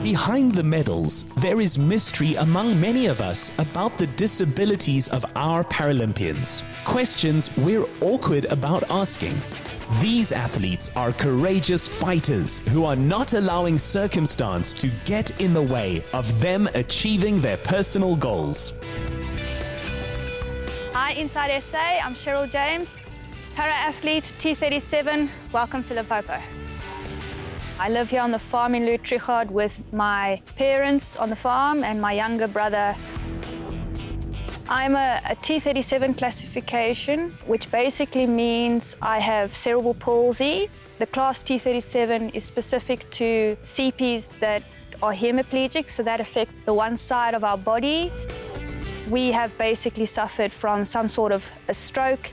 Behind the medals, there is mystery among many of us about the disabilities of our Paralympians. Questions we're awkward about asking. These athletes are courageous fighters who are not allowing circumstance to get in the way of them achieving their personal goals. Hi, Inside SA, I'm Sheryl James, para-athlete T37. Welcome to Limpopo. I live here on the farm in Lutrichard with my parents on the farm and my younger brother. I'm a T37 classification, which basically means I have cerebral palsy. The class T37 is specific to CPs that are hemiplegic, so that affect the one side of our body. We have basically suffered from some sort of a stroke,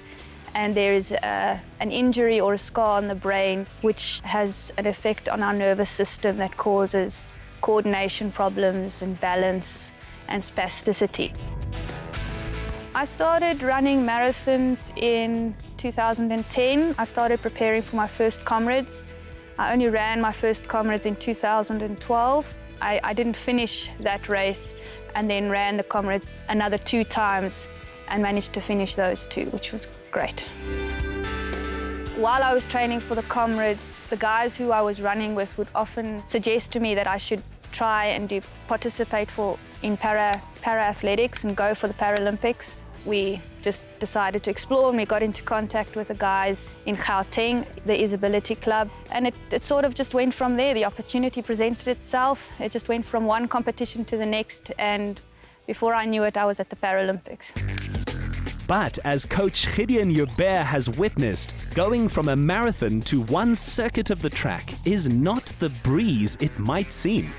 and there is an injury or a scar on the brain which has an effect on our nervous system that causes coordination problems and balance and spasticity. I started running marathons in 2010. I started preparing for my first comrades. I only ran my first comrades in 2012. I didn't finish that race and then ran the comrades another 2 times and managed to finish those 2, which was great. While I was training for the comrades, the guys who I was running with would often suggest to me that I should try and participate in para-athletics and go for the Paralympics. We just decided to explore, and we got into contact with the guys in Gauteng, the Isability Club, and it sort of just went from there. The opportunity presented itself. It just went from one competition to the next, and before I knew it, I was at the Paralympics. But as coach Gideon Joubert has witnessed, going from a marathon to one circuit of the track is not the breeze it might seem.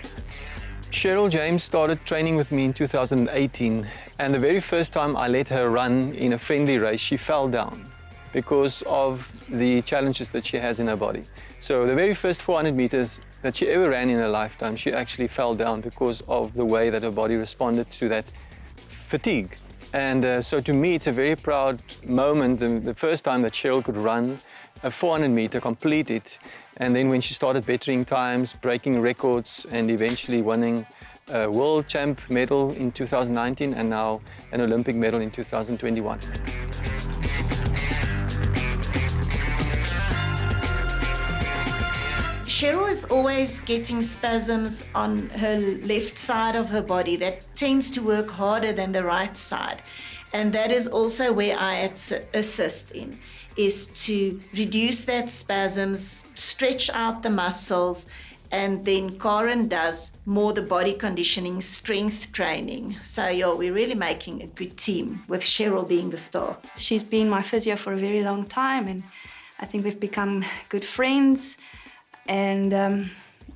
Sheryl James started training with me in 2018, and the very first time I let her run in a friendly race, she fell down because of the challenges that she has in her body. So the very first 400 meters that she ever ran in her lifetime, she actually fell down because of the way that her body responded to that fatigue. And so to me, it's a very proud moment, the first time that Sheryl could run a 400 meter, complete it. And then when she started bettering times, breaking records, and eventually winning a world champ medal in 2019 and now an Olympic medal in 2021. Sheryl is always getting spasms on her left side of her body that tends to work harder than the right side. And that is also where I assist in, is to reduce that spasms, stretch out the muscles, and then Karen does more the body conditioning, strength training. So yeah, we're really making a good team with Sheryl being the star. She's been my physio for a very long time, and I think we've become good friends. And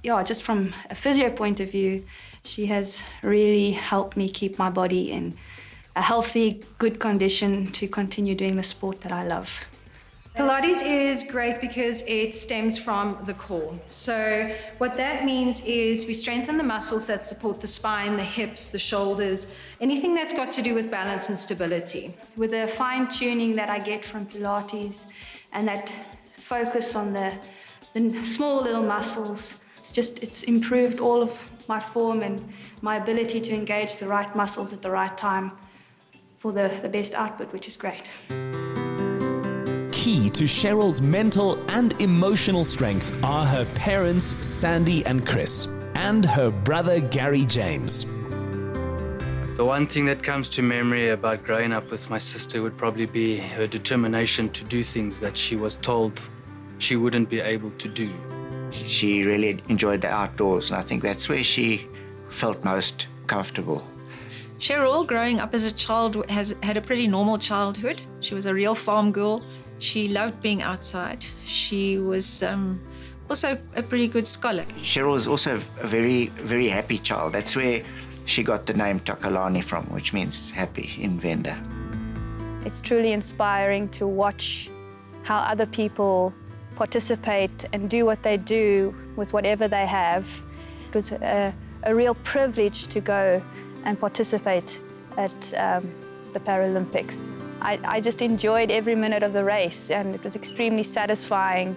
yeah, just from a physio point of view, she has really helped me keep my body in a healthy, good condition to continue doing the sport that I love. Pilates is great because it stems from the core. So what that means is we strengthen the muscles that support the spine, the hips, the shoulders, anything that's got to do with balance and stability. With the fine-tuning that I get from Pilates and that focus on the small little muscles, it's improved all of my form and my ability to engage the right muscles at the right time for the best output, which is great. Key to Sheryl's mental and emotional strength are her parents, Sandy and Chris, and her brother, Gary James. The one thing that comes to memory about growing up with my sister would probably be her determination to do things that she was told she wouldn't be able to do. She really enjoyed the outdoors, and I think that's where she felt most comfortable. Sheryl, growing up as a child, has had a pretty normal childhood. She was a real farm girl. She loved being outside. She was also a pretty good scholar. Sheryl was also a very, very happy child. That's where she got the name Takalani from, which means happy in Venda. It's truly inspiring to watch how other people participate and do what they do with whatever they have. It was a real privilege to go and participate at the Paralympics. I just enjoyed every minute of the race, and it was extremely satisfying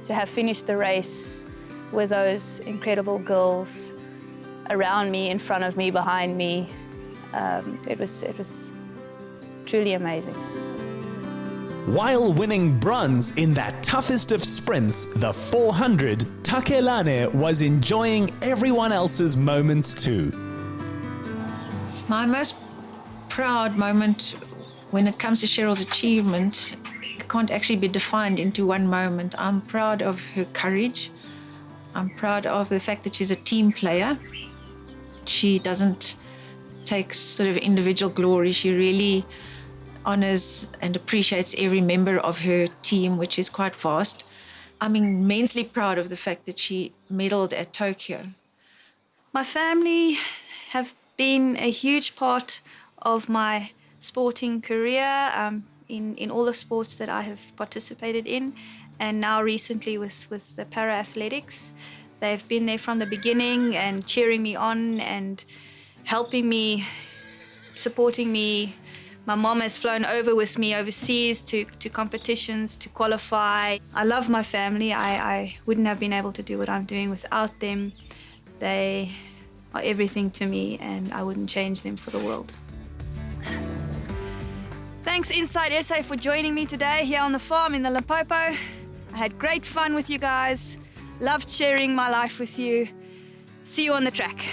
to have finished the race with those incredible girls around me, in front of me, behind me. It was truly amazing. While winning bronze in that toughest of sprints, the 400, Takelane was enjoying everyone else's moments too. My most proud moment when it comes to Sheryl's achievement can't actually be defined into one moment. I'm proud of her courage. I'm proud of the fact that she's a team player. She doesn't take sort of individual glory. She really honors and appreciates every member of her team, which is quite vast. I'm immensely proud of the fact that she medaled at Tokyo. My family have been a huge part of my sporting career in all the sports that I have participated in, and now recently with the para-athletics. They've been there from the beginning and cheering me on and helping me, supporting me. My mom has flown over with me overseas to competitions, to qualify. I love my family. I wouldn't have been able to do what I'm doing without them. They are everything to me, and I wouldn't change them for the world. Thanks Inside SA for joining me today here on the farm in the Limpopo. I had great fun with you guys. Loved sharing my life with you. See you on the track.